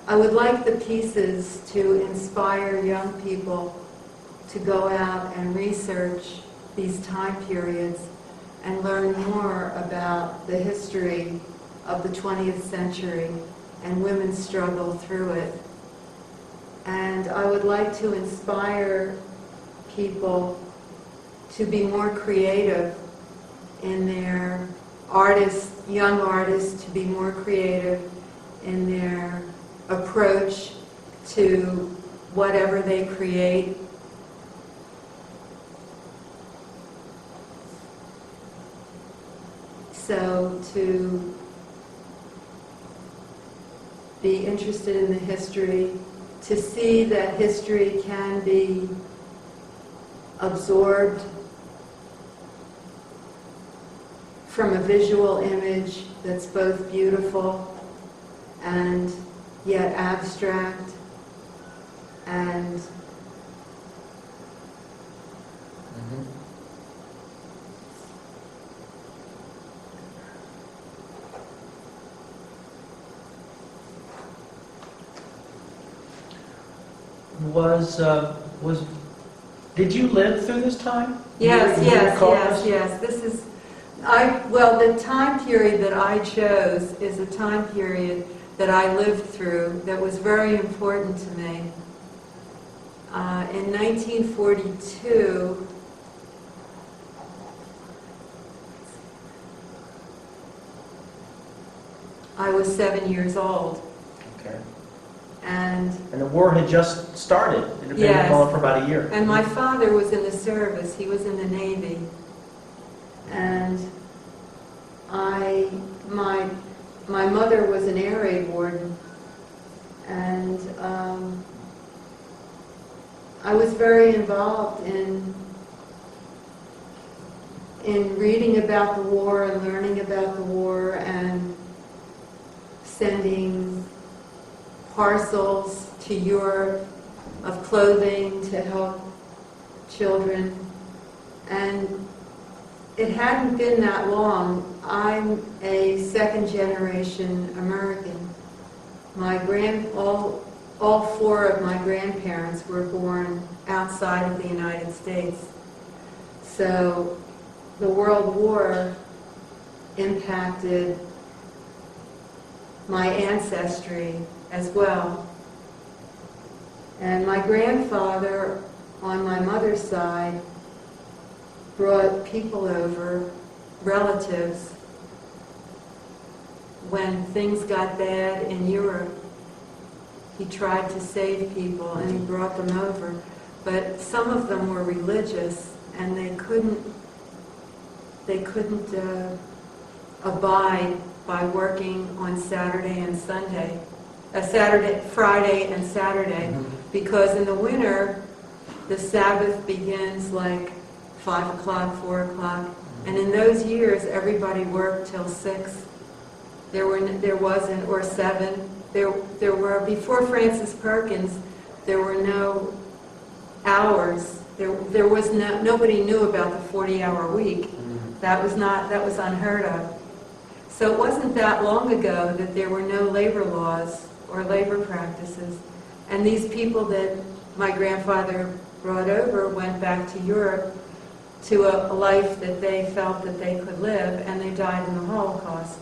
I would like the pieces to inspire young people to go out and research these time periods and learn more about the history of the 20th century and women's struggle through it. And I would like to inspire people to be more creative in their young artists to be more creative in their approach to whatever they create. So to be interested in the history, to see that history can be absorbed from a visual image that's both beautiful and yet abstract and did you live through this time? Yes. This is, well, the time period that I chose is a time period that I lived through that was very important to me. In 1942, I was 7 years old. Okay. And the war had just started. It had been going for about a year. And my father was in the service. He was in the Navy. And my mother was an air raid warden. And I was very involved in reading about the war and learning about the war and sending parcels to Europe of clothing to help children. And it hadn't been that long. I'm a second-generation American. All four of my grandparents were born outside of the United States. So the World War impacted my ancestry as well. And my grandfather, on my mother's side, brought people over, relatives, when things got bad in Europe. He tried to save people and he brought them over. But some of them were religious and they couldn't abide by working on Saturday and Sunday, Friday and Saturday, because in the winter the Sabbath begins like 5 o'clock, 4 o'clock, and in those years everybody worked till 6. There wasn't, or 7. There were, before Francis Perkins, there were no hours. There was nobody knew about the 40-hour week. That was unheard of. So it wasn't that long ago that there were no labor laws or labor practices. And these people that my grandfather brought over went back to Europe to a life that they felt that they could live, and they died in the Holocaust.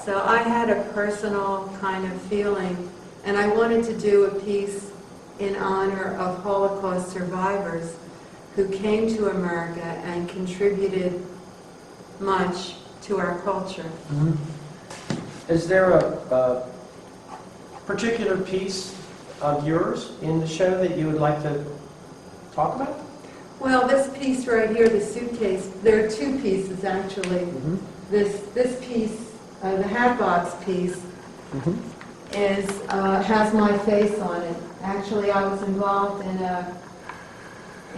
So I had a personal kind of feeling, and I wanted to do a piece in honor of Holocaust survivors who came to America and contributed much to our culture. Is there a particular piece of yours in the show that you would like to talk about? Well, this piece right here, the suitcase, there are two pieces actually. This piece, the hat box piece, has my face on it. Actually, I was involved in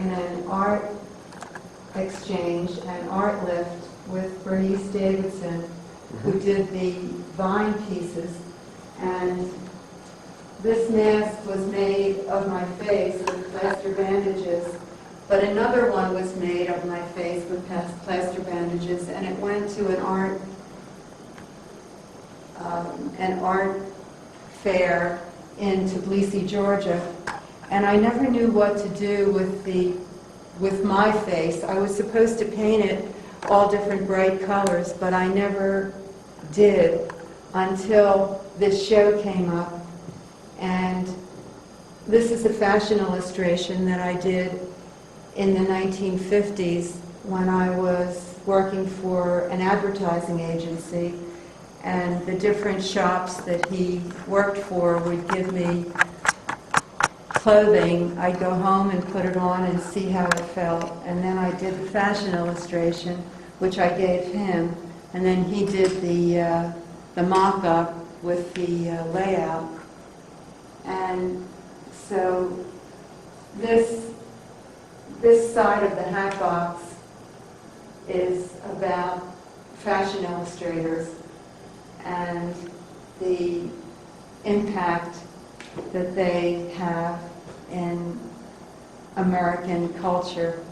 an art exchange, an art lift with Bernice Davidson, who did the vine pieces. And this mask was made of my face with plaster bandages, but another one was made of my face with plaster bandages, and it went to an art fair in Tbilisi, Georgia, and I never knew what to do with my face. I was supposed to paint it all different bright colors, but I never did until this show came up. And this is a fashion illustration that I did in the 1950s when I was working for an advertising agency, and the different shops that he worked for would give me clothing. I'd go home and put it on and see how it felt, and then I did the fashion illustration, which I gave him, and then he did the mock-up with the layout. And so this side of the hat box is about fashion illustrators and the impact that they have in American culture.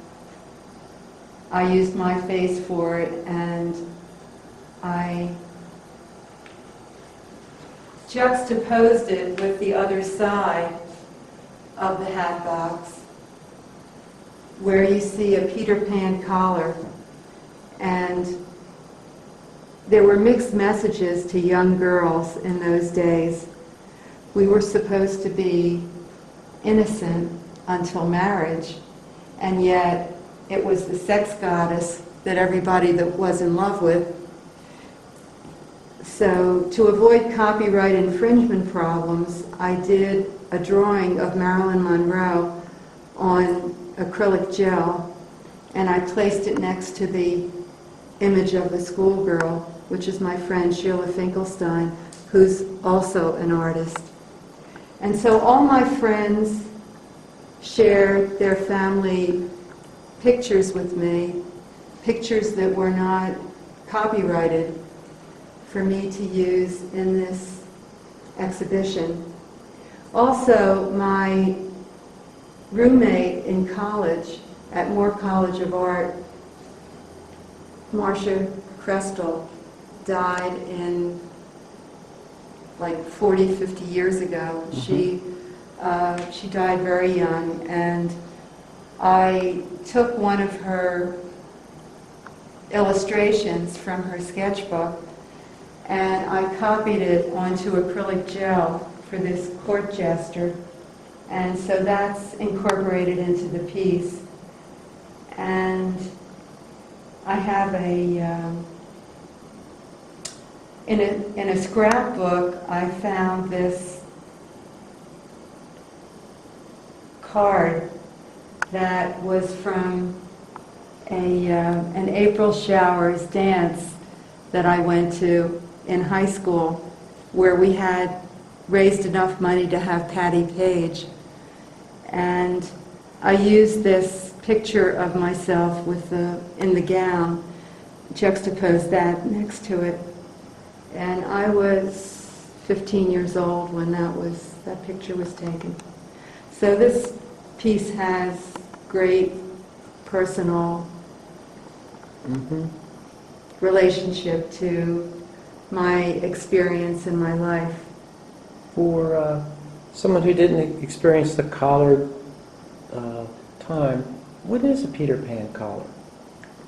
I used my face for it, and I juxtaposed it with the other side of the hat box, where you see a Peter Pan collar. And there were mixed messages to young girls in those days. We were supposed to be innocent until marriage, and yet it was the sex goddess that everybody that was in love with. So to avoid copyright infringement problems, I did a drawing of Marilyn Monroe on acrylic gel, and I placed it next to the image of the schoolgirl, which is my friend Sheila Finkelstein, who's also an artist. And so all my friends shared their family pictures with me, pictures that were not copyrighted, for me to use in this exhibition. Also, my roommate in college at Moore College of Art, Marcia Crestel, died in like 40, 50 years ago. Mm-hmm. She died very young, and I took one of her illustrations from her sketchbook and I copied it onto acrylic gel for this court jester, and so that's incorporated into the piece. And I have in a scrapbook, I found this card that was from an April Showers dance that I went to in high school, where we had raised enough money to have Patty Page. And I used this picture of myself with in the gown, juxtaposed that next to it. And I was 15 years old when that picture was taken. So this piece has great personal relationship to my experience in my life. For someone who didn't experience the collared time, what is a Peter Pan collar?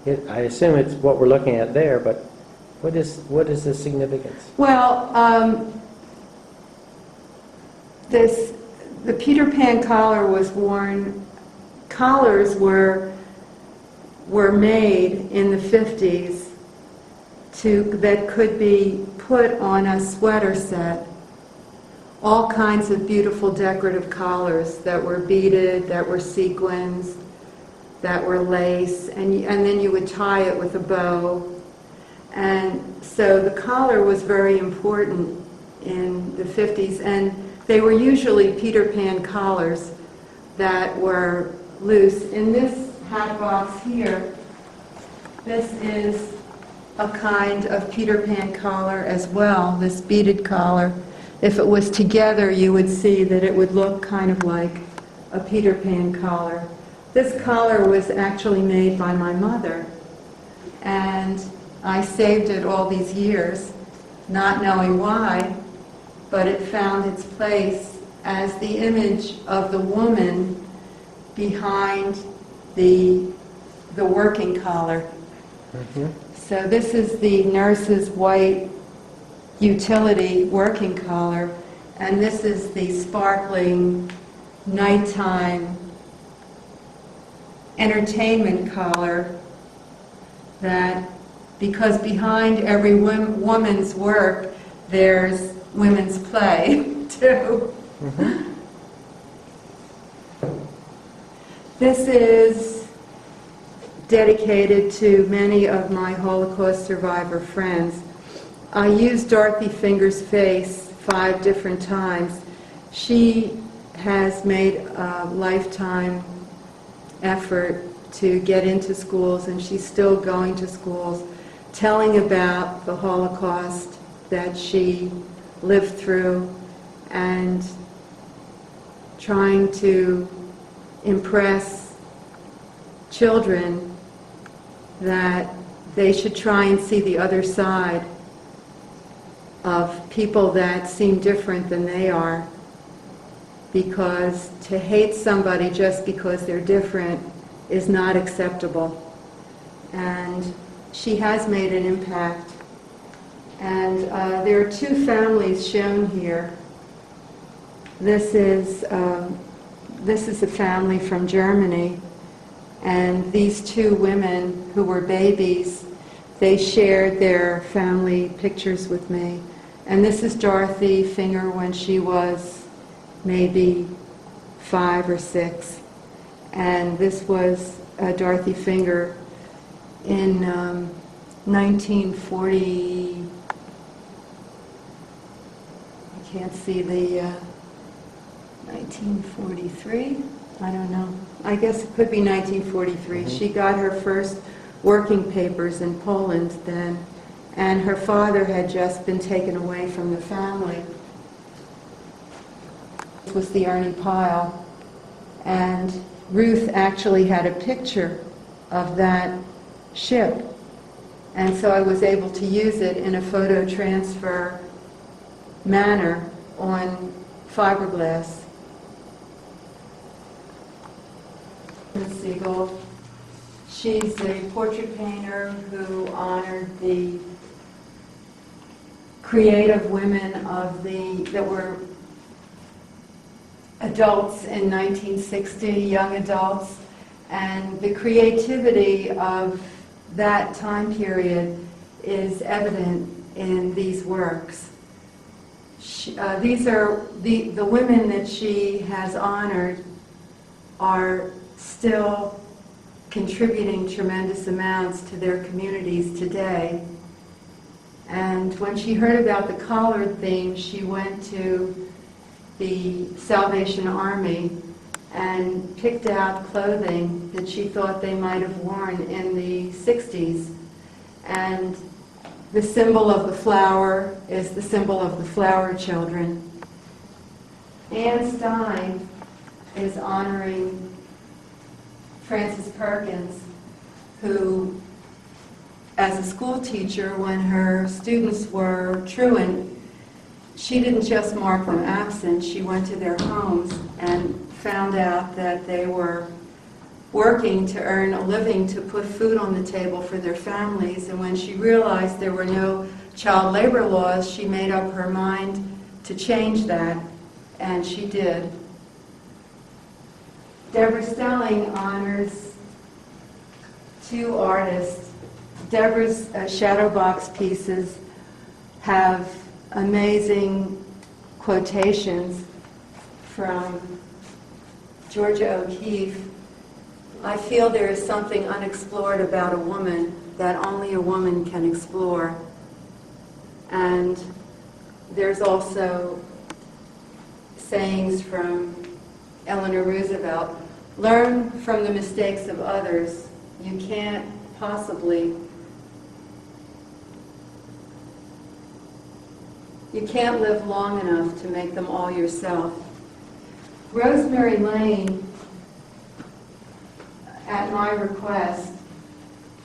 I assume it's what we're looking at there, but what is the significance? Well, the Peter Pan collar was worn. Collars were made in the 50s that could be put on a sweater set. All kinds of beautiful decorative collars that were beaded, that were sequins, that were lace, and then you would tie it with a bow. And so the collar was very important in the 50s, and they were usually Peter Pan collars that were loose. In this hat box here, this is a kind of Peter Pan collar as well, this beaded collar. If it was together, you would see that it would look kind of like a Peter Pan collar. This collar was actually made by my mother, and I saved it all these years, not knowing why, but it found its place as the image of the woman behind the working collar. Mhm. So this is the nurse's white utility working collar, and this is the sparkling nighttime entertainment collar that, because behind every woman's work there's women's play too. Mhm. This is dedicated to many of my Holocaust survivor friends. I used Dorothy Finger's face 5 different times. She has made a lifetime effort to get into schools, and she's still going to schools, telling about the Holocaust that she lived through and trying to impress children that they should try and see the other side of people that seem different than they are, because to hate somebody just because they're different is not acceptable. And she has made an impact. And there are 2 families shown here. This is a family from Germany, and these 2 women who were babies, they shared their family pictures with me. And this is Dorothy Finger when she was maybe 5 or 6. And this was Dorothy Finger in 1940, I can't see the 1943? I don't know. I guess it could be 1943. Mhm. She got her first working papers in Poland then, and her father had just been taken away from the family. This was the Ernie Pyle, and Ruth actually had a picture of that ship, and so I was able to use it in a photo transfer manner on fiberglass. Siegel. She's a portrait painter who honored the creative women that were adults in 1960, young adults, and the creativity of that time period is evident in these works. These are the women that she has honored are still contributing tremendous amounts to their communities today. And when she heard about the collared theme, she went to the Salvation Army and picked out clothing that she thought they might have worn in the 60s. And the symbol of the flower is the symbol of the flower children. Anne Stein is honoring Frances Perkins, who, as a school teacher, when her students were truant, she didn't just mark them absent, she went to their homes and found out that they were working to earn a living to put food on the table for their families. And when she realized there were no child labor laws, she made up her mind to change that, and she did. Deborah Stelling honors 2 artists. Deborah's shadow box pieces have amazing quotations from Georgia O'Keeffe. I feel there is something unexplored about a woman that only a woman can explore. And there's also sayings from Eleanor Roosevelt: learn from the mistakes of others. You can't live long enough to make them all yourself. Rosemary Lane, at my request,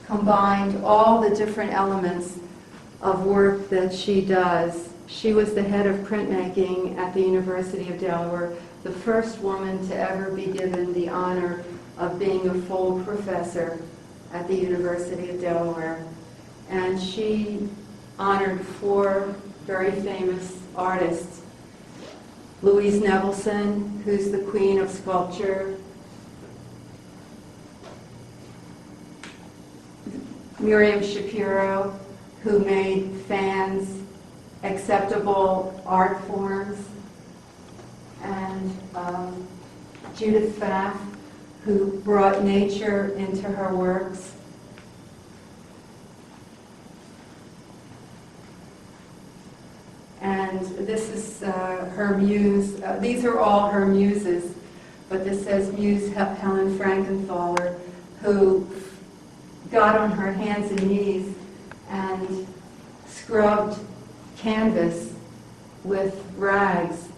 combined all the different elements of work that she does She was the head of printmaking at the University of Delaware, the first woman to ever be given the honor of being a full professor at the University of Delaware. And she honored 4 very famous artists. Louise Nevelson, who's the queen of sculpture. Miriam Shapiro, who made fans acceptable art forms. And Judith Schwab, who brought nature into her works. And this is her muse. These are all her muses, but this says Muse Helen Frankenthaler, who got on her hands and knees and scrubbed canvas with rags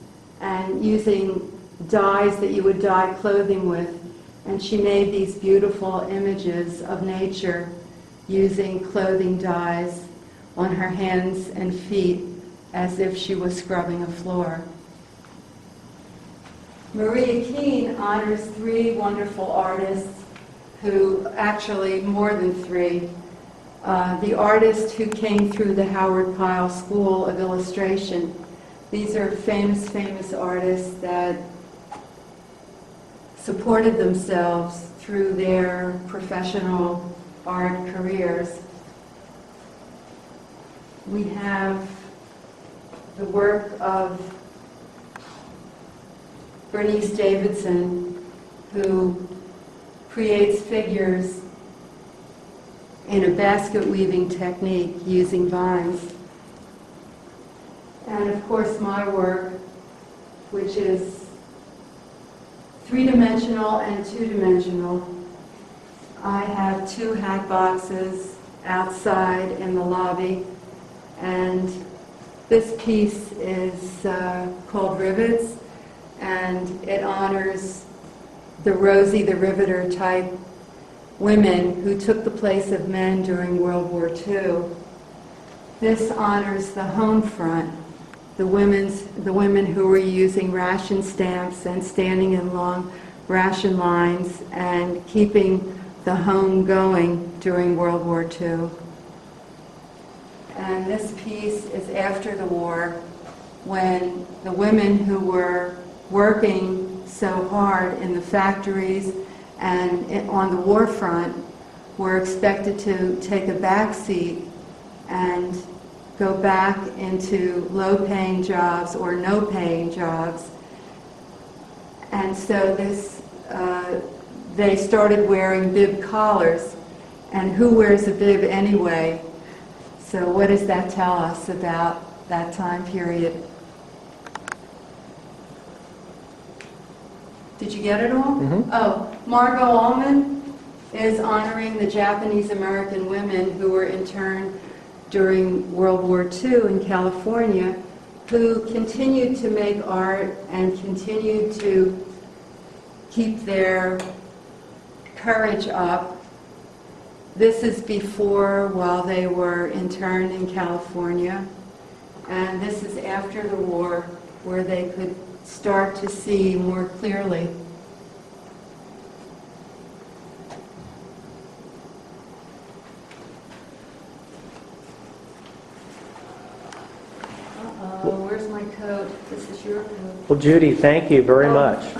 and using dyes that you would dye clothing with. And she made these beautiful images of nature using clothing dyes on her hands and feet as if she was scrubbing a floor. Maria Keene honors 3 wonderful artists who, actually more than 3. The artist who came through the Howard Pyle School of Illustration. These are famous artists that supported themselves through their professional art careers. We have the work of Bernice Davidson, who creates figures in a basket weaving technique using vines. And of course my work, which is 3-dimensional and 2-dimensional. I have 2 hat boxes outside in the lobby, and this piece is called Rivets, and it honors the Rosie the Riveter type women who took the place of men during World War II. This honors the home front, the women who were using ration stamps and standing in long ration lines and keeping the home going during World War II. And this piece is after the war, when the women who were working so hard in the factories and on the war front were expected to take a back seat and go back into low-paying jobs or no-paying jobs. And so they started wearing bib collars. And who wears a bib anyway? So what does that tell us about that time period? Did you get it all? Mm-hmm. Oh, Margot Ullman is honoring the Japanese American women who were interned during World War II in California, who continued to make art and continued to keep their courage up. This is before, while they were interned in California, and this is after the war, where they could start to see more clearly. Where's my coat? This is your coat. Well, Judy, thank you very much.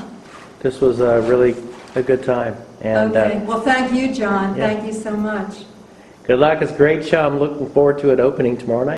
This was really a good time. And, okay. Well, thank you, John. Yeah. Thank you so much. Good luck. It's a great show. I'm looking forward to it opening tomorrow night.